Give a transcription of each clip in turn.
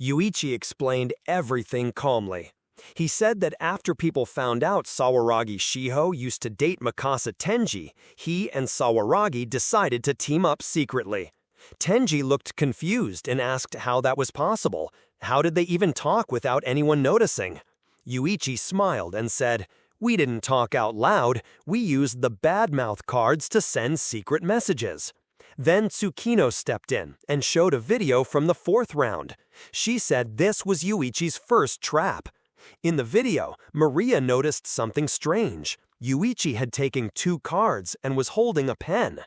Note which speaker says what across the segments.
Speaker 1: Yuichi explained everything calmly. He said that after people found out Sawaragi Shiho used to date Mikasa Tenji, he and Sawaragi decided to team up secretly. Tenji looked confused and asked how that was possible. How did they even talk without anyone noticing? Yuichi smiled and said, "We didn't talk out loud, we used the badmouth cards to send secret messages." Then Tsukino stepped in and showed a video from the 4th round. She said this was Yuichi's first trap. In the video, Maria noticed something strange. Yuichi had taken 2 cards and was holding a pen.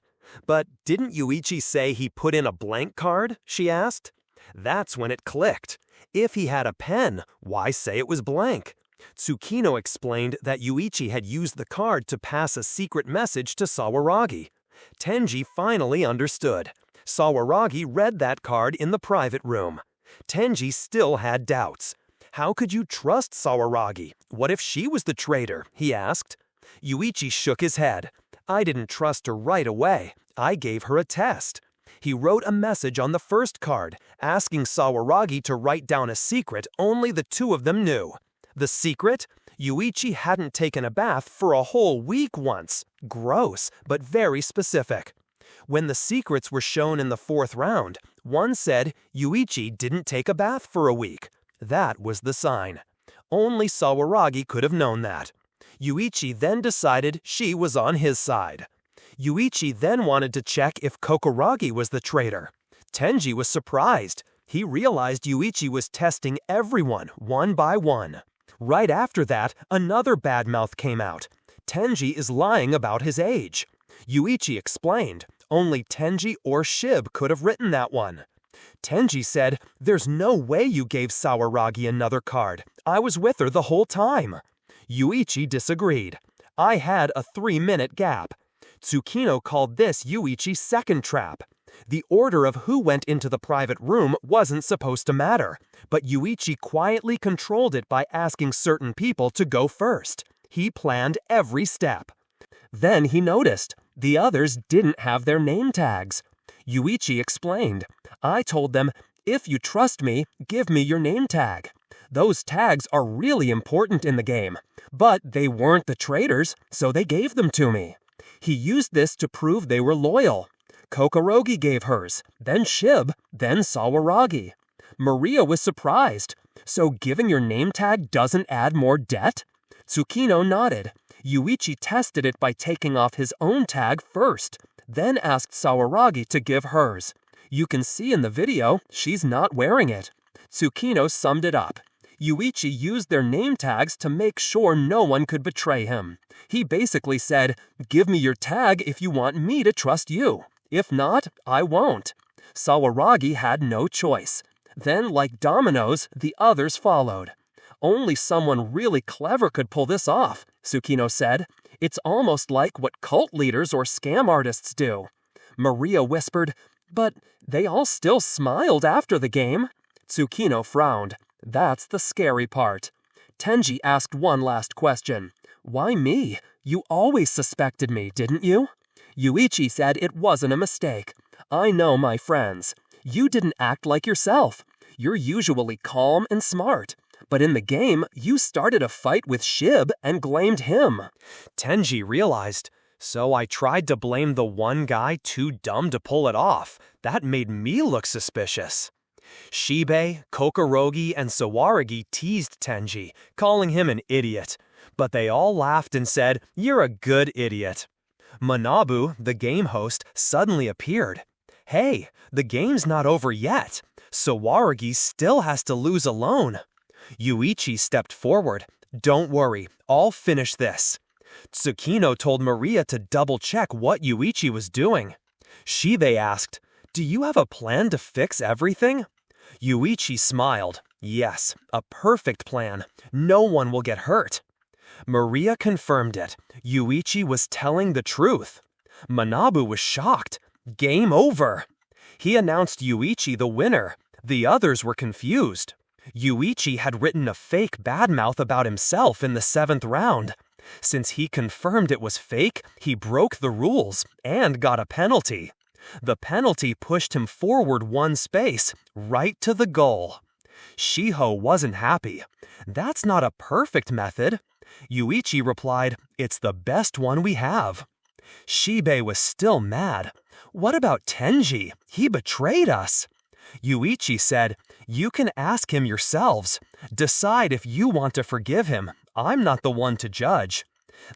Speaker 1: "But didn't Yuichi say he put in a blank card?" she asked. That's when it clicked. If he had a pen, why say it was blank? Tsukino explained that Yuichi had used the card to pass a secret message to Sawaragi. Tenji finally understood. Sawaragi read that card in the private room. Tenji still had doubts. How could you trust Sawaragi? What if she was the traitor? He asked. Yuichi shook his head. I didn't trust her right away. I gave her a test. He wrote a message on the first card, asking Sawaragi to write down a secret only the 2 of them knew. The secret? Yuichi hadn't taken a bath for a whole week once. Gross, but very specific. When the secrets were shown in the 4th round, one said Yuichi didn't take a bath for a week. That was the sign. Only Sawaragi could have known that. Yuichi then decided she was on his side. Yuichi then wanted to check if Kokuragi was the traitor. Tenji was surprised. He realized Yuichi was testing everyone, one by one. Right after that, another badmouth came out. Tenji is lying about his age. Yuichi explained, only Tenji or Shib could have written that one. Tenji said, "There's no way you gave Sawaragi another card. I was with her the whole time." Yuichi disagreed. I had a 3-minute gap. Tsukino called this Yuichi's second trap. The order of who went into the private room wasn't supposed to matter, but Yuichi quietly controlled it by asking certain people to go first. He planned every step. Then he noticed the others didn't have their name tags. Yuichi explained, I told them, if you trust me, give me your name tag. Those tags are really important in the game, but they weren't the traitors, so they gave them to me. He used this to prove they were loyal. Kokorogi gave hers, then Shib, then Sawaragi. Maria was surprised. So giving your name tag doesn't add more debt? Tsukino nodded. Yuichi tested it by taking off his own tag first, then asked Sawaragi to give hers. You can see in the video, she's not wearing it. Tsukino summed it up. Yuichi used their name tags to make sure no one could betray him. He basically said, give me your tag if you want me to trust you. If not, I won't. Sawaragi had no choice. Then, like dominoes, the others followed. Only someone really clever could pull this off, Tsukino said. It's almost like what cult leaders or scam artists do. Maria whispered, but they all still smiled after the game. Tsukino frowned. That's the scary part. Tenji asked one last question. Why me? You always suspected me, didn't you? Yuichi said it wasn't a mistake. I know my friends. You didn't act like yourself. You're usually calm and smart. But in the game, you started a fight with Shib and blamed him. Tenji realized. So I tried to blame the one guy too dumb to pull it off. That made me look suspicious. Shibe, Kokorogi, and Sawaragi teased Tenji, calling him an idiot. But they all laughed and said, you're a good idiot. Manabu, the game host, suddenly appeared. Hey, the game's not over yet. Sawaragi still has to lose alone. Yuichi stepped forward. Don't worry, I'll finish this. Tsukino told Maria to double-check what Yuichi was doing. Shibe asked, do you have a plan to fix everything? Yuichi smiled. Yes, a perfect plan. No one will get hurt. Maria confirmed it. Yuichi was telling the truth. Manabu was shocked. Game over. He announced Yuichi the winner. The others were confused. Yuichi had written a fake badmouth about himself in the 7th round. Since he confirmed it was fake, he broke the rules and got a penalty. The penalty pushed him forward 1 space, right to the goal. Shiho wasn't happy. "That's not a perfect method." Yuichi replied, "It's the best one we have." Shibei was still mad. "What about Tenji? He betrayed us." Yuichi said, "You can ask him yourselves. Decide if you want to forgive him. I'm not the one to judge."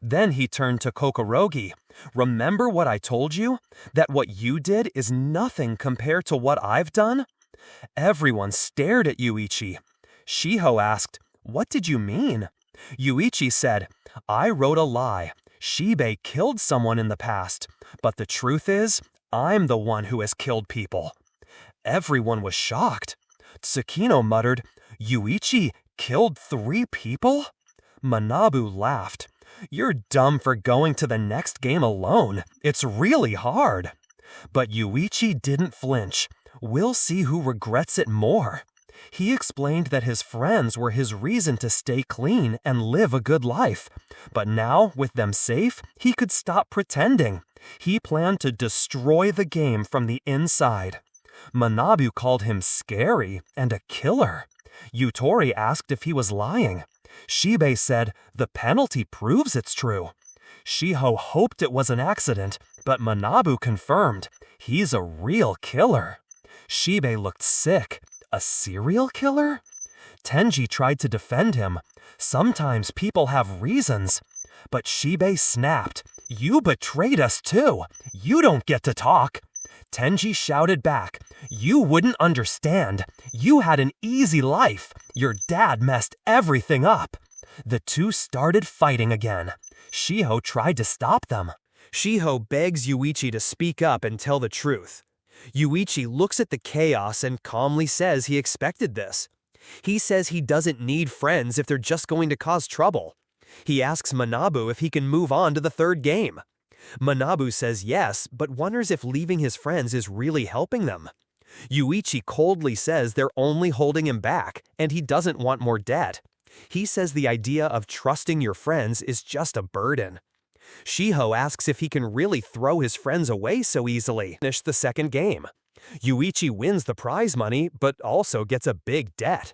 Speaker 1: Then he turned to Kokorogi. "Remember what I told you? That what you did is nothing compared to what I've done?" Everyone stared at Yuichi. Shiho asked, "What did you mean?" Yuichi said, "I wrote a lie. Shibei killed someone in the past. But the truth is, I'm the one who has killed people." Everyone was shocked. Tsukino muttered, "Yuichi killed 3 people?" Manabu laughed. "You're dumb for going to the next game alone. It's really hard." But Yuichi didn't flinch. "We'll see who regrets it more." He explained that his friends were his reason to stay clean and live a good life. But now, with them safe, he could stop pretending. He planned to destroy the game from the inside. Manabu called him scary and a killer. Yutori asked if he was lying. Shibei said, "The penalty proves it's true." Shiho hoped it was an accident, but Manabu confirmed, "He's a real killer." Shibei looked sick. A serial killer? Tenji tried to defend him. "Sometimes people have reasons." But Shibei snapped, "You betrayed us too. You don't get to talk." Tenji shouted back, "You wouldn't understand. You had an easy life. Your dad messed everything up." The two started fighting again. Shiho tried to stop them. Shiho begs Yuichi to speak up and tell the truth. Yuichi looks at the chaos and calmly says he expected this. He says he doesn't need friends if they're just going to cause trouble. He asks Manabu if he can move on to the 3rd game. Manabu says yes, but wonders if leaving his friends is really helping them. Yuichi coldly says they're only holding him back, and he doesn't want more debt. He says the idea of trusting your friends is just a burden. Shiho asks if he can really throw his friends away so easily. Finish the 2nd game. Yuichi wins the prize money, but also gets a big debt.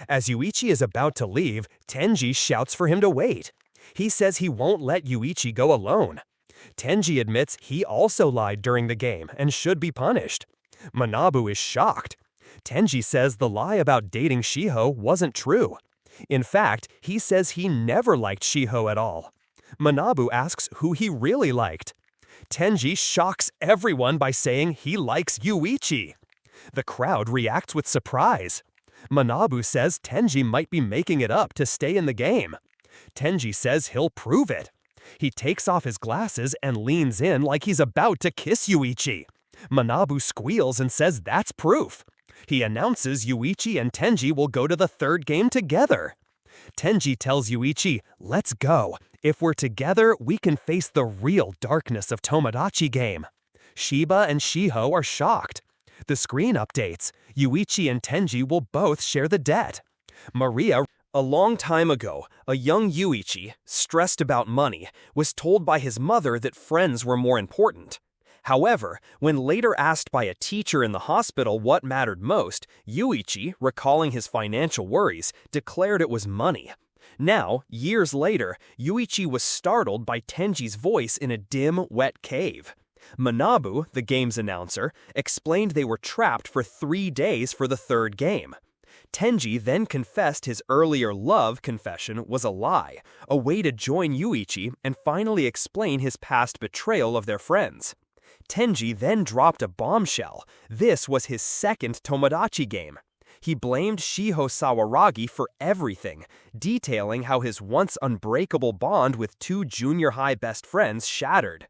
Speaker 1: As Yuichi is about to leave, Tenji shouts for him to wait. He says he won't let Yuichi go alone. Tenji admits he also lied during the game and should be punished. Manabu is shocked. Tenji says the lie about dating Shiho wasn't true. In fact, he says he never liked Shiho at all. Manabu asks who he really liked. Tenji shocks everyone by saying he likes Yuichi. The crowd reacts with surprise. Manabu says Tenji might be making it up to stay in the game. Tenji says he'll prove it. He takes off his glasses and leans in like he's about to kiss Yuichi. Manabu squeals and says that's proof. He announces Yuichi and Tenji will go to the 3rd game together. Tenji tells Yuichi, "Let's go. If we're together, we can face the real darkness of Tomodachi game." Shiba and Shiho are shocked. The screen updates. Yuichi and Tenji will both share the debt. Maria. A long time ago, a young Yuichi, stressed about money, was told by his mother that friends were more important. However, when later asked by a teacher in the hospital what mattered most, Yuichi, recalling his financial worries, declared it was money. Now, years later, Yuichi was startled by Tenji's voice in a dim, wet cave. Manabu, the game's announcer, explained they were trapped for 3 days for the 3rd game. Tenji then confessed his earlier love confession was a lie, a way to join Yuichi and finally explain his past betrayal of their friends. Tenji then dropped a bombshell. This was his 2nd Tomodachi game. He blamed Shiho Sawaragi for everything, detailing how his once unbreakable bond with 2 junior high best friends shattered.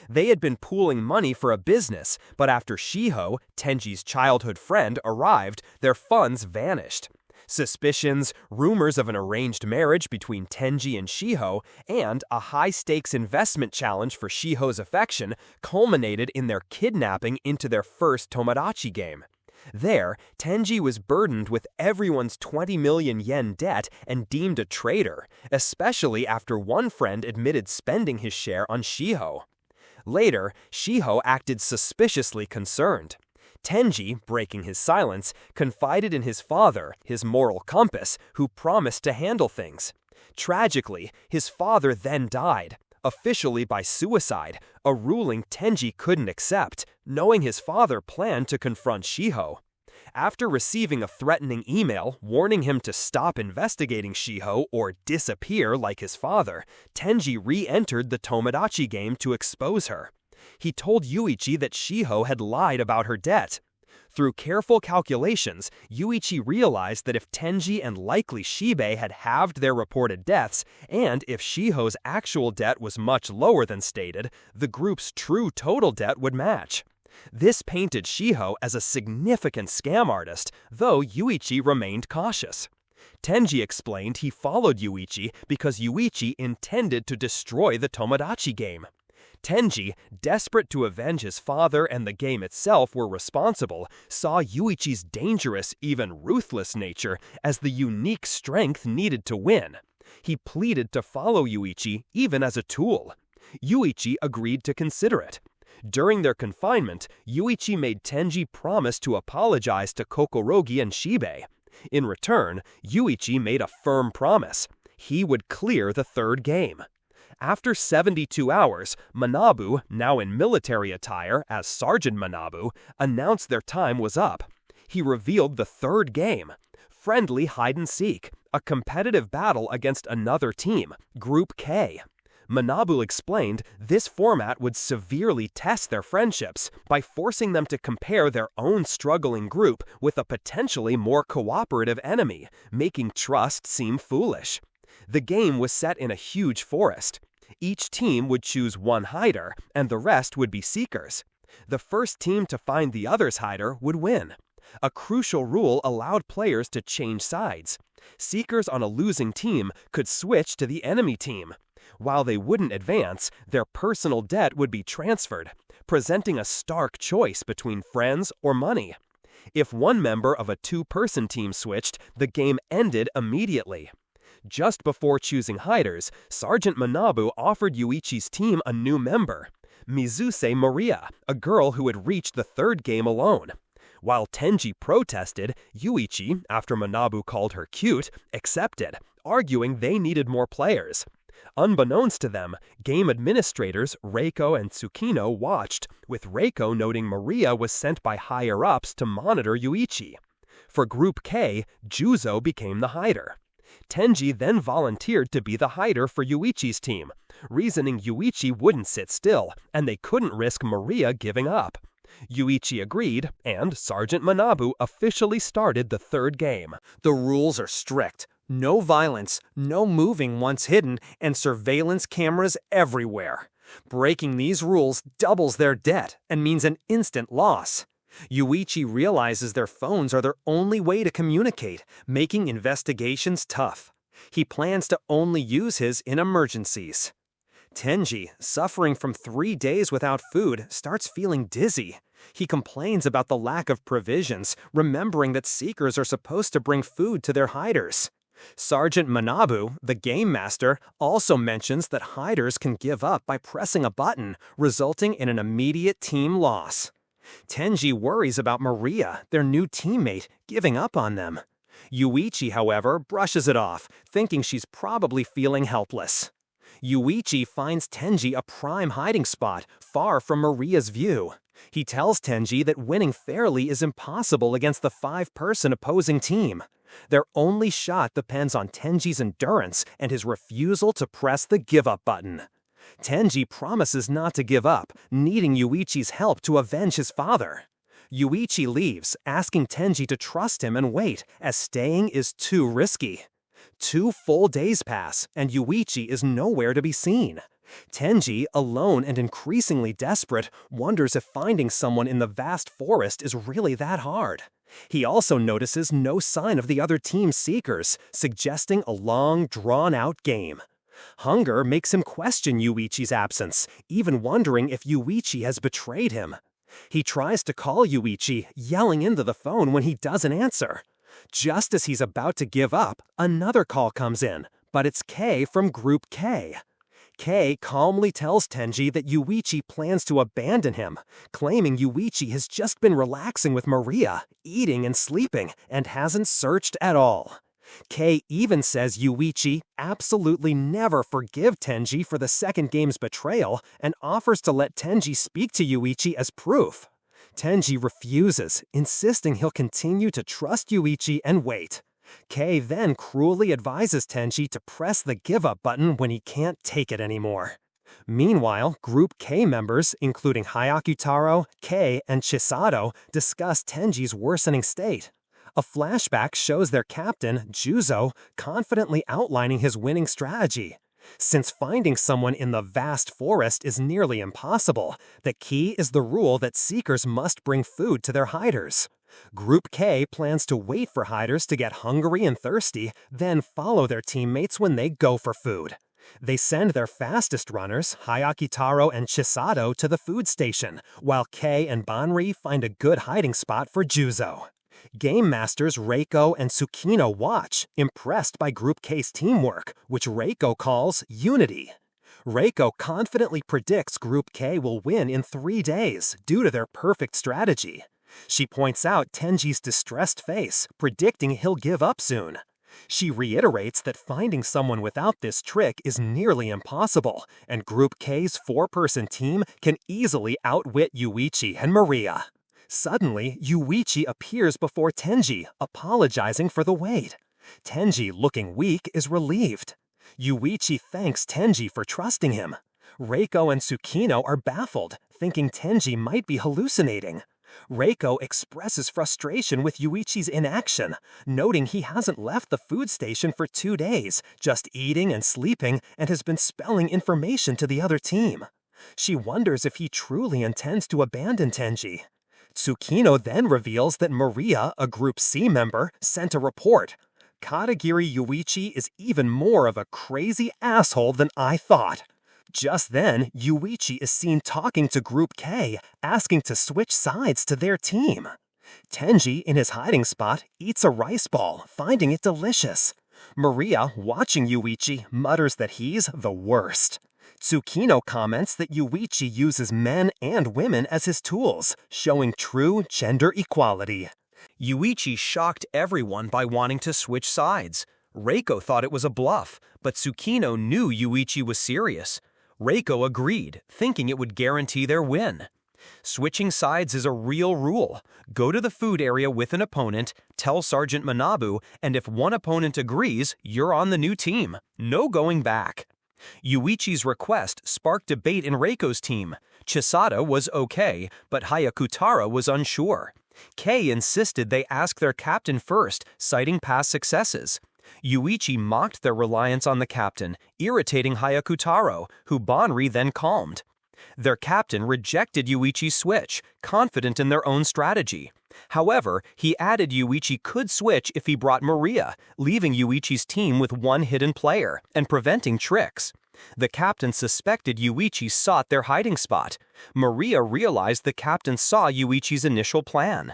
Speaker 1: They had been pooling money for a business, but after Shiho, Tenji's childhood friend, arrived, their funds vanished. Suspicions, rumors of an arranged marriage between Tenji and Shiho, and a high-stakes investment challenge for Shiho's affection culminated in their kidnapping into their first Tomodachi game. There, Tenji was burdened with everyone's 20 million yen debt and deemed a traitor, especially after one friend admitted spending his share on Shiho. Later, Shiho acted suspiciously concerned. Tenji, breaking his silence, confided in his father, his moral compass, who promised to handle things. Tragically, his father then died, officially by suicide, a ruling Tenji couldn't accept, knowing his father planned to confront Shiho. After receiving a threatening email warning him to stop investigating Shiho or disappear like his father, Tenji re-entered the Tomodachi game to expose her. He told Yuichi that Shiho had lied about her debt. Through careful calculations, Yuichi realized that if Tenji and likely Shibe had halved their reported deaths, and if Shiho's actual debt was much lower than stated, the group's true total debt would match. This painted Shiho as a significant scam artist, though Yuichi remained cautious. Tenji explained he followed Yuichi because Yuichi intended to destroy the Tomodachi game. Tenji, desperate to avenge his father and the game itself were responsible, saw Yuichi's dangerous, even ruthless nature as the unique strength needed to win. He pleaded to follow Yuichi even as a tool. Yuichi agreed to consider it. During their confinement, Yuichi made Tenji promise to apologize to Kokorogi and Shibe. In return, Yuichi made a firm promise. He would clear the third game. After 72 hours, Manabu, now in military attire as Sergeant Manabu, announced their time was up. He revealed the third game, friendly hide-and-seek, a competitive battle against another team, Group K. Manabu explained this format would severely test their friendships by forcing them to compare their own struggling group with a potentially more cooperative enemy, making trust seem foolish. The game was set in a huge forest. Each team would choose one hider, and the rest would be seekers. The first team to find the other's hider would win. A crucial rule allowed players to change sides. Seekers on a losing team could switch to the enemy team. While they wouldn't advance, their personal debt would be transferred, presenting a stark choice between friends or money. If one member of a two-person team switched, the game ended immediately. Just before choosing hiders, Sergeant Manabu offered Yuichi's team a new member, Mizuse Maria, a girl who had reached the third game alone. While Tenji protested, Yuichi, after Manabu called her cute, accepted, arguing they needed more players. Unbeknownst to them, game administrators Reiko and Tsukino watched, with Reiko noting Maria was sent by higher-ups to monitor Yuichi. For Group K, Juzo became the hider. Tenji then volunteered to be the hider for Yuichi's team, reasoning Yuichi wouldn't sit still, and they couldn't risk Maria giving up. Yuichi agreed, and Sergeant Manabu officially started the third game.
Speaker 2: The rules are strict. No violence, no moving once hidden, and surveillance cameras everywhere. Breaking these rules doubles their debt and means an instant loss. Yuichi realizes their phones are their only way to communicate, making investigations tough. He plans to only use his in emergencies. Tenji, suffering from 3 days without food, starts feeling dizzy. He complains about the lack of provisions, remembering that seekers are supposed to bring food to their hiders. Sergeant Manabu, the game master, also mentions that hiders can give up by pressing a button, resulting in an immediate team loss. Tenji worries about Maria, their new teammate, giving up on them. Yuichi, however, brushes it off, thinking she's probably feeling helpless. Yuichi finds Tenji a prime hiding spot, far from Maria's view. He tells Tenji that winning fairly is impossible against the 5-person opposing team. Their only shot depends on Tenji's endurance and his refusal to press the give-up button. Tenji promises not to give up, needing Yuichi's help to avenge his father. Yuichi leaves, asking Tenji to trust him and wait, as staying is too risky. 2 full days pass, and Yuichi is nowhere to be seen. Tenji, alone and increasingly desperate, wonders if finding someone in the vast forest is really that hard. He also notices no sign of the other team's seekers, suggesting a long, drawn-out game. Hunger makes him question Yuichi's absence, even wondering if Yuichi has betrayed him. He tries to call Yuichi, yelling into the phone when he doesn't answer. Just as he's about to give up, another call comes in, but it's K from Group K. Kei calmly tells Tenji that Yuichi plans to abandon him, claiming Yuichi has just been relaxing with Maria, eating and sleeping, and hasn't searched at all. Kei even says Yuichi absolutely never forgive Tenji for the second game's betrayal and offers to let Tenji speak to Yuichi as proof. Tenji refuses, insisting he'll continue to trust Yuichi and wait. Kei then cruelly advises Tenji to press the give-up button when he can't take it anymore. Meanwhile, Group K members, including Hayakutaro, Kei, and Chisato, discuss Tenji's worsening state. A flashback shows their captain, Juzo, confidently outlining his winning strategy. Since finding someone in the vast forest is nearly impossible, the key is the rule that seekers must bring food to their hiders. Group K plans to wait for hiders to get hungry and thirsty, then follow their teammates when they go for food. They send their fastest runners, Hayakutaro and Chisato, to the food station, while Kei and Banri find a good hiding spot for Juzo. Game Masters Reiko and Tsukino watch, impressed by Group K's teamwork, which Reiko calls unity. Reiko confidently predicts Group K will win in 3 days due to their perfect strategy. She points out Tenji's distressed face, predicting he'll give up soon. She reiterates that finding someone without this trick is nearly impossible, and Group K's 4-person team can easily outwit Yuichi and Maria. Suddenly, Yuichi appears before Tenji, apologizing for the wait. Tenji, looking weak, is relieved. Yuichi thanks Tenji for trusting him. Reiko and Tsukino are baffled, thinking Tenji might be hallucinating. Reiko expresses frustration with Yuichi's inaction, noting he hasn't left the food station for 2 days, just eating and sleeping, and has been spelling information to the other team. She wonders if he truly intends to abandon Tenji. Tsukino then reveals that Maria, a Group C member, sent a report. Katagiri Yuichi is even more of a crazy asshole than I thought. Just then, Yuichi is seen talking to Group K, asking to switch sides to their team. Tenji, in his hiding spot, eats a rice ball, finding it delicious. Maria, watching Yuichi, mutters that he's the worst. Tsukino comments that Yuichi uses men and women as his tools, showing true gender equality.
Speaker 1: Yuichi shocked everyone by wanting to switch sides. Reiko thought it was a bluff, but Tsukino knew Yuichi was serious. Reiko agreed, thinking it would guarantee their win. Switching sides is a real rule. Go to the food area with an opponent, tell Sergeant Manabu, and if one opponent agrees, you're on the new team. No going back. Yuichi's request sparked debate in Reiko's team. Chisato was okay, but Hayakutaro was unsure. Kei insisted they ask their captain first, citing past successes. Yuichi mocked their reliance on the captain, irritating Hayakutaro, who Banri then calmed. Their captain rejected Yuichi's switch, confident in their own strategy. However, he added Yuichi could switch if he brought Maria, leaving Yuichi's team with one hidden player, and preventing tricks. The captain suspected Yuichi sought their hiding spot. Maria realized the captain saw Yuichi's initial plan.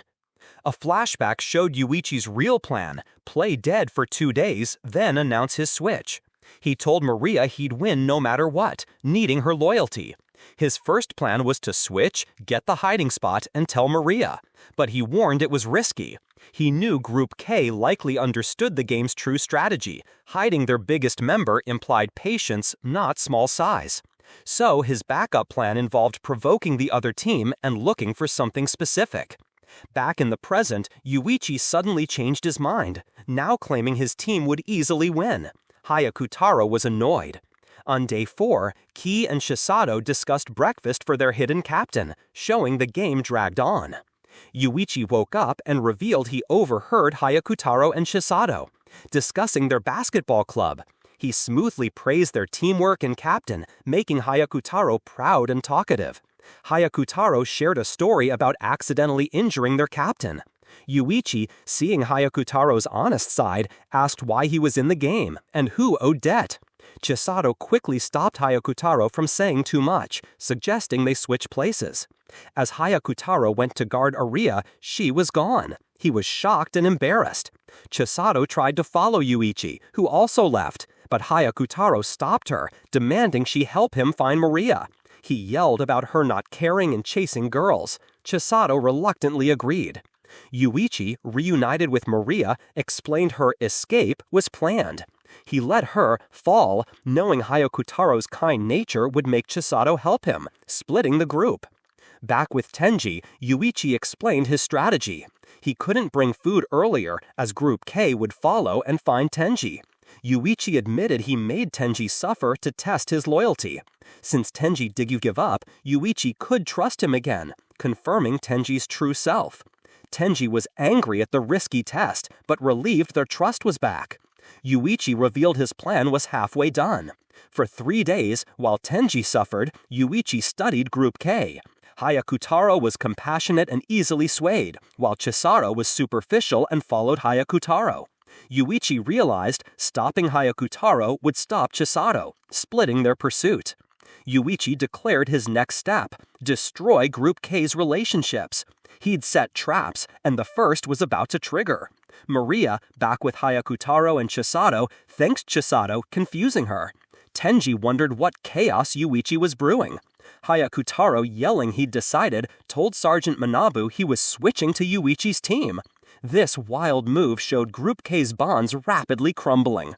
Speaker 1: A flashback showed Yuichi's real plan: play dead for 2 days, then announce his switch. He told Maria he'd win no matter what, needing her loyalty. His first plan was to switch, get the hiding spot, and tell Maria. But he warned it was risky. He knew Group K likely understood the game's true strategy. Hiding their biggest member implied patience, not small size. So his backup plan involved provoking the other team and looking for something specific. Back in the present, Yuichi suddenly changed his mind, now claiming his team would easily win. Hayakutaro was annoyed. On day 4, Ki and Chisato discussed breakfast for their hidden captain, showing the game dragged on. Yuichi woke up and revealed he overheard Hayakutaro and Chisato discussing their basketball club. He smoothly praised their teamwork and captain, making Hayakutaro proud and talkative. Hayakutaro shared a story about accidentally injuring their captain. Yuichi, seeing Hayakutaro's honest side, asked why he was in the game and who owed debt. Chisato quickly stopped Hayakutaro from saying too much, suggesting they switch places. As Hayakutaro went to guard Aria, she was gone. He was shocked and embarrassed. Chisato tried to follow Yuichi, who also left,
Speaker 2: But Hayakutaro stopped her, demanding she help him find Maria. He yelled about her not caring and chasing girls. Chisato reluctantly agreed. Yuichi, reunited with Maria, explained her escape was planned. He let her fall, knowing Hayakutaro's kind nature would make Chisato help him, splitting the group. Back with Tenji, Yuichi explained his strategy. He couldn't bring food earlier, as Group K would follow and find Tenji. Yuichi admitted he made Tenji suffer to test his loyalty. Since Tenji did give up, Yuichi could trust him again, confirming Tenji's true self. Tenji was angry at the risky test, but relieved their trust was back. Yuichi revealed his plan was halfway done. For 3 days, while Tenji suffered, Yuichi studied Group K. Hayakutaro was compassionate and easily swayed, while Chisato was superficial and followed Hayakutaro. Yuichi realized stopping Hayakutaro would stop Chisato, splitting their pursuit. Yuichi declared his next step: destroy Group K's relationships. He'd set traps, and the first was about to trigger. Maria, back with Hayakutaro and Chisato, thanks Chisato, confusing her. Tenji wondered what chaos Yuichi was brewing. Hayakutaro, yelling he'd decided, told Sergeant Manabu he was switching to Yuichi's team. This wild move showed Group K's bonds rapidly crumbling.